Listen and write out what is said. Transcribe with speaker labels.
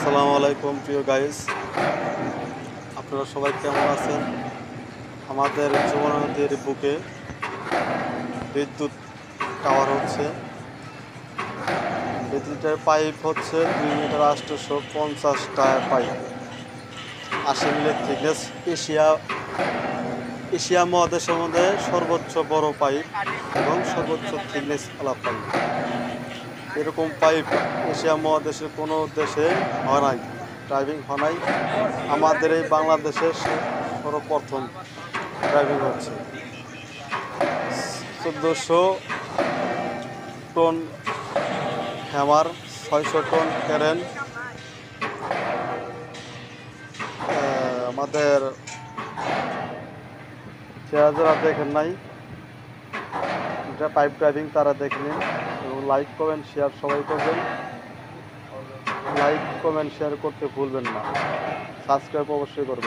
Speaker 1: আসসালামু আলাইকুম প্রিয় গাইস, আপনারা সবাই কেমন আছেন? আমাদের যমুনা নদীর বুকে বিদ্যুৎ টাওয়ার হচ্ছে। বিদ্যুতের পাইপ হচ্ছে 2 মিটার 850টা পাইপ, 80 মিটার থিকনেস। এশিয়া মহাদেশের মধ্যে সর্বোচ্চ বড় পাইপ এবং সর্বোচ্চ থিকনেস আলা পাইপ। এরকম পাইপ এশিয়া মহাদেশের কোনো দেশে হয় নাই, ড্রাইভিং হয় নাই। আমাদের এই বাংলাদেশের সর্বপ্রথম ড্রাইভিং হচ্ছে। 1400 টন হ্যামার, 600 টন ক্যারেন, আমাদের যারা দেখেন নাই এটা পাইপ ড্রাইভিং তারা দেখে নিন এবং লাইক কমেন্ট শেয়ার সবাই করবেন। লাইক কমেন্ট শেয়ার করতে ভুলবেন না, সাবস্ক্রাইব অবশ্যই করবেন।